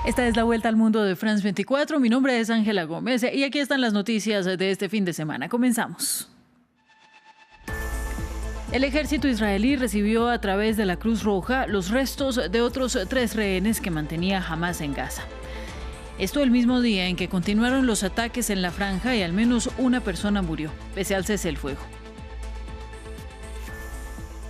Esta es la Vuelta al Mundo de France 24. Mi nombre es Ángela Gómez y aquí están las noticias de este fin de semana. Comenzamos. El ejército israelí recibió a través de la Cruz Roja los restos de otros 3 rehenes que mantenía Hamás en Gaza. Esto el mismo día en que continuaron los ataques en la franja y al menos una persona murió, pese al cese el fuego.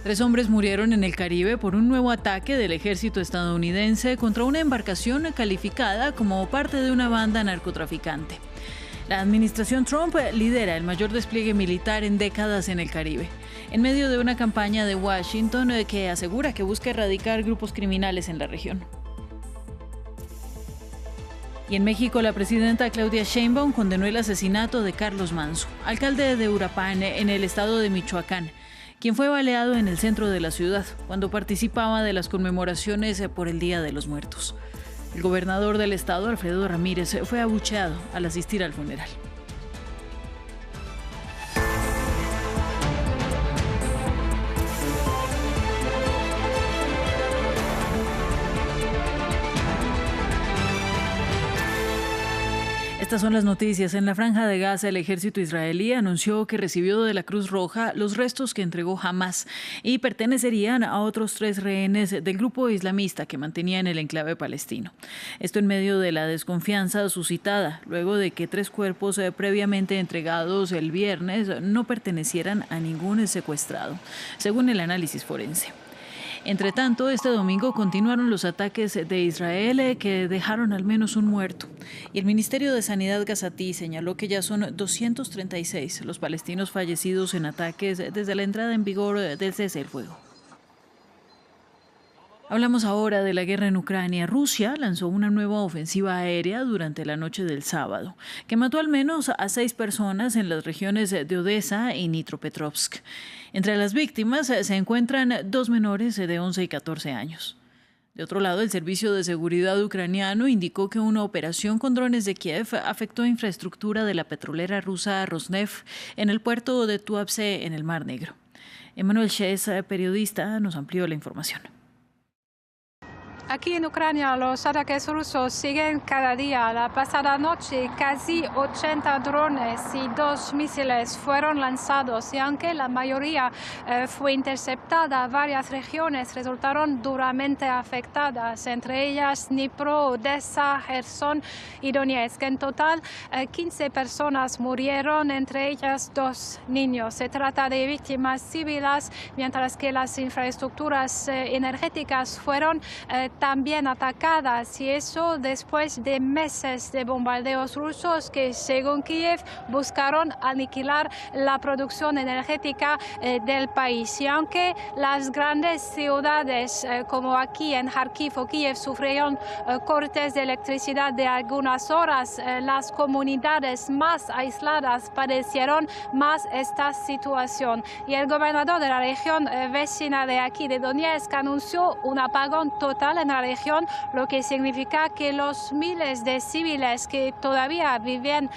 3 hombres murieron en el Caribe por un nuevo ataque del ejército estadounidense contra una embarcación calificada como parte de una banda narcotraficante. La administración Trump lidera el mayor despliegue militar en décadas en el Caribe, en medio de una campaña de Washington que asegura que busca erradicar grupos criminales en la región. Y en México, la presidenta Claudia Sheinbaum condenó el asesinato de Carlos Manzo, alcalde de Uruapan, en el estado de Michoacán, quien fue baleado en el centro de la ciudad cuando participaba de las conmemoraciones por el Día de los Muertos. El gobernador del estado, Alfredo Ramírez, fue abucheado al asistir al funeral. Estas son las noticias. En la franja de Gaza, el ejército israelí anunció que recibió de la Cruz Roja los restos que entregó Hamás y pertenecerían a otros 3 rehenes del grupo islamista que mantenía en el enclave palestino. Esto en medio de la desconfianza suscitada luego de que 3 cuerpos previamente entregados el viernes no pertenecieran a ningún secuestrado, según el análisis forense. Entre tanto, este domingo continuaron los ataques de Israel que dejaron al menos un muerto. Y el Ministerio de Sanidad gazatí señaló que ya son 236 los palestinos fallecidos en ataques desde la entrada en vigor del cese del fuego. Hablamos ahora de la guerra en Ucrania. Rusia lanzó una nueva ofensiva aérea durante la noche del sábado, que mató al menos a 6 personas en las regiones de Odessa y Dnipropetrovsk. Entre las víctimas se encuentran 2 menores de 11 y 14 años. De otro lado, el Servicio de Seguridad ucraniano indicó que una operación con drones de Kiev afectó infraestructura de la petrolera rusa Rosneft en el puerto de Tuapse, en el Mar Negro. Emanuel Shes, periodista, nos amplió la información. Aquí en Ucrania los ataques rusos siguen cada día. La pasada noche casi 80 drones y 2 misiles fueron lanzados y aunque la mayoría fue interceptada, varias regiones resultaron duramente afectadas, entre ellas Dnipro, Odessa, Gerson y Donetsk. En total, 15 personas murieron, entre ellas 2 niños. Se trata de víctimas civiles, mientras que las infraestructuras energéticas fueron también atacadas, y eso después de meses de bombardeos rusos que, según Kiev, buscaron aniquilar la producción energética del país. Y aunque las grandes ciudades como aquí en Kharkiv o Kiev sufrieron cortes de electricidad de algunas horas, las comunidades más aisladas padecieron más esta situación. Y el gobernador de la región vecina de aquí, de Donetsk, anunció un apagón total en la región, lo que significa que los miles de civiles que todavía vivían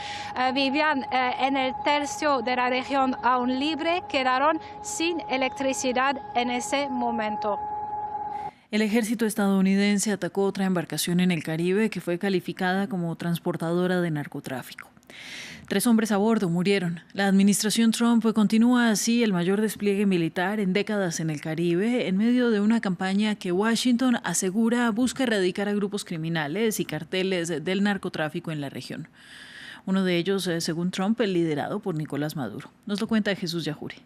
en el tercio de la región aún libre quedaron sin electricidad en ese momento. El ejército estadounidense atacó otra embarcación en el Caribe que fue calificada como transportadora de narcotráfico. 3 hombres a bordo murieron. La administración Trump continúa así el mayor despliegue militar en décadas en el Caribe, en medio de una campaña que Washington asegura busca erradicar a grupos criminales y carteles del narcotráfico en la región. Uno de ellos, según Trump, liderado por Nicolás Maduro. Nos lo cuenta Jesús Yajure.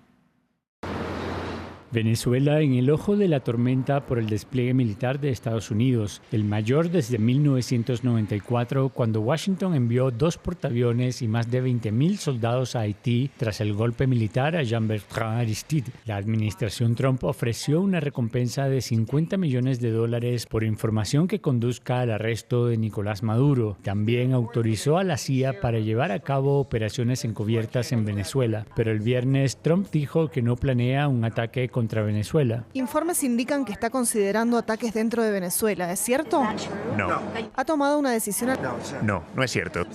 Venezuela en el ojo de la tormenta por el despliegue militar de Estados Unidos, el mayor desde 1994, cuando Washington envió 2 portaaviones y más de 20.000 soldados a Haití tras el golpe militar a Jean-Bertrand Aristide. La administración Trump ofreció una recompensa de $50 millones por información que conduzca al arresto de Nicolás Maduro. También autorizó a la CIA para llevar a cabo operaciones encubiertas en Venezuela, pero el viernes Trump dijo que no planea un ataque contra Venezuela. Informes indican que está considerando ataques dentro de Venezuela, ¿es cierto? No. ¿Ha tomado una decisión? No es cierto.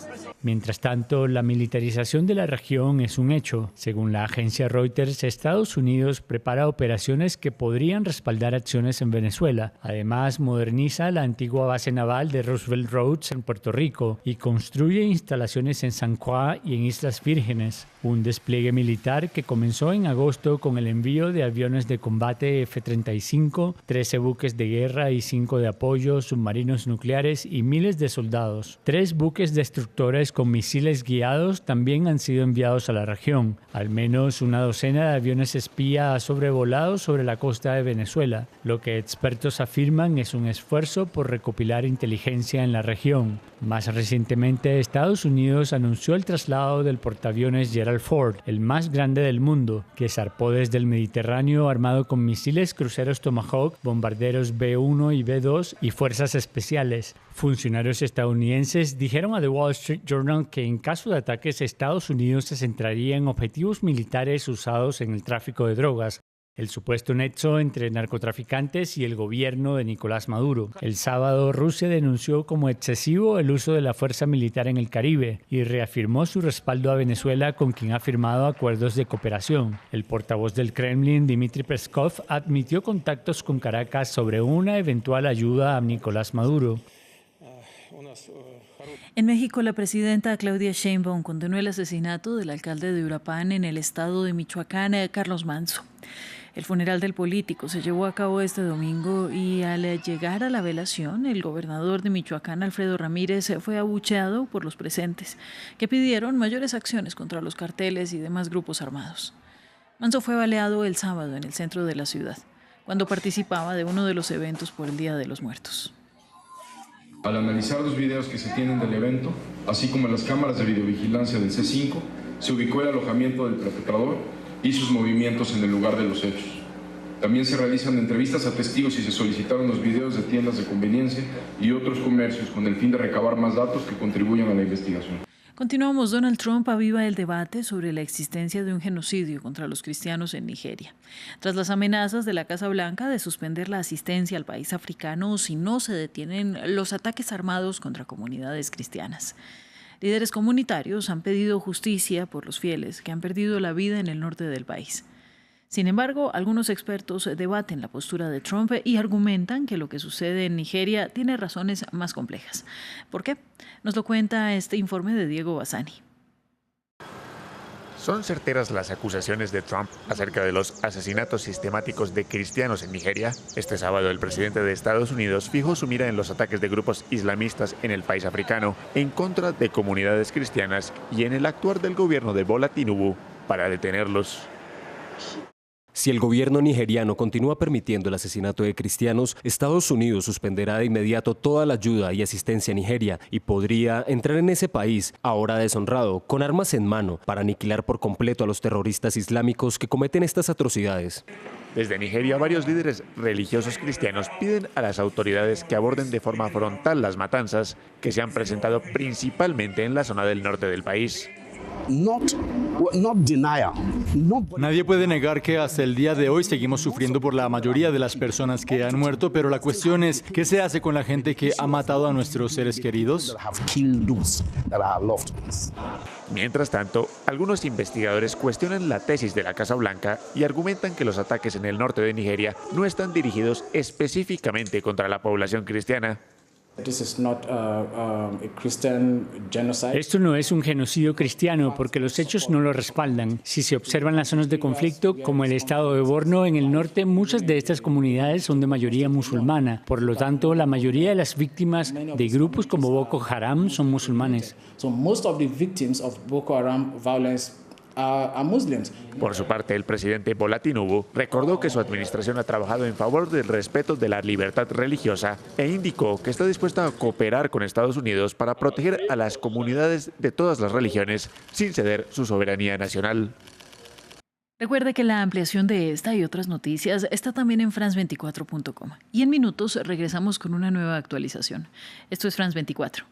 Mientras tanto, la militarización de la región es un hecho. Según la agencia Reuters, Estados Unidos prepara operaciones que podrían respaldar acciones en Venezuela. Además, moderniza la antigua base naval de Roosevelt Roads en Puerto Rico y construye instalaciones en San Juan y en Islas Vírgenes. Un despliegue militar que comenzó en agosto con el envío de aviones de combate F-35, 13 buques de guerra y 5 de apoyo, submarinos nucleares y miles de soldados. 3 buques destructores con misiles guiados también han sido enviados a la región. Al menos una docena de aviones espía ha sobrevolado sobre la costa de Venezuela. Lo que expertos afirman es un esfuerzo por recopilar inteligencia en la región. Más recientemente, Estados Unidos anunció el traslado del portaaviones Gerald Ford, el más grande del mundo, que zarpó desde el Mediterráneo armado con misiles cruceros Tomahawk, bombarderos B-1 y B-2 y fuerzas especiales. Funcionarios estadounidenses dijeron a The Wall Street Journal que en caso de ataques, Estados Unidos se centraría en objetivos militares usados en el tráfico de drogas, el supuesto nexo entre narcotraficantes y el gobierno de Nicolás Maduro. El sábado, Rusia denunció como excesivo el uso de la fuerza militar en el Caribe y reafirmó su respaldo a Venezuela, con quien ha firmado acuerdos de cooperación. El portavoz del Kremlin, Dmitry Peskov, admitió contactos con Caracas sobre una eventual ayuda a Nicolás Maduro. En México, la presidenta Claudia Sheinbaum condenó el asesinato del alcalde de Uruapan en el estado de Michoacán, Carlos Manzo. El funeral del político se llevó a cabo este domingo y al llegar a la velación, el gobernador de Michoacán, Alfredo Ramírez, fue abucheado por los presentes, que pidieron mayores acciones contra los carteles y demás grupos armados. Manzo fue baleado el sábado en el centro de la ciudad, cuando participaba de uno de los eventos por el Día de los Muertos. Al analizar los videos que se tienen del evento, así como las cámaras de videovigilancia del C5, se ubicó el alojamiento del perpetrador y sus movimientos en el lugar de los hechos. También se realizan entrevistas a testigos y se solicitaron los videos de tiendas de conveniencia y otros comercios con el fin de recabar más datos que contribuyan a la investigación. Continuamos. Donald Trump aviva el debate sobre la existencia de un genocidio contra los cristianos en Nigeria, tras las amenazas de la Casa Blanca de suspender la asistencia al país africano si no se detienen los ataques armados contra comunidades cristianas. Líderes comunitarios han pedido justicia por los fieles que han perdido la vida en el norte del país. Sin embargo, algunos expertos debaten la postura de Trump y argumentan que lo que sucede en Nigeria tiene razones más complejas. ¿Por qué? Nos lo cuenta este informe de Diego Bassani. ¿Son certeras las acusaciones de Trump acerca de los asesinatos sistemáticos de cristianos en Nigeria? Este sábado, el presidente de Estados Unidos fijó su mira en los ataques de grupos islamistas en el país africano en contra de comunidades cristianas y en el actuar del gobierno de Bola Tinubu para detenerlos. Si el gobierno nigeriano continúa permitiendo el asesinato de cristianos, Estados Unidos suspenderá de inmediato toda la ayuda y asistencia a Nigeria y podría entrar en ese país, ahora deshonrado, con armas en mano, para aniquilar por completo a los terroristas islámicos que cometen estas atrocidades. Desde Nigeria, varios líderes religiosos cristianos piden a las autoridades que aborden de forma frontal las matanzas que se han presentado principalmente en la zona del norte del país. Nadie puede negar que hasta el día de hoy seguimos sufriendo por la mayoría de las personas que han muerto, pero la cuestión es, ¿qué se hace con la gente que ha matado a nuestros seres queridos? Mientras tanto, algunos investigadores cuestionan la tesis de la Casa Blanca y argumentan que los ataques en el norte de Nigeria no están dirigidos específicamente contra la población cristiana. Esto no es un genocidio cristiano porque los hechos no lo respaldan. Si se observan las zonas de conflicto, como el estado de Borno en el norte, muchas de estas comunidades son de mayoría musulmana. Por lo tanto, la mayoría de las víctimas de grupos como Boko Haram son musulmanes. Por su parte, el presidente Bola Tinubu recordó que su administración ha trabajado en favor del respeto de la libertad religiosa e indicó que está dispuesta a cooperar con Estados Unidos para proteger a las comunidades de todas las religiones sin ceder su soberanía nacional. Recuerde que la ampliación de esta y otras noticias está también en france24.com. Y en minutos regresamos con una nueva actualización. Esto es France 24.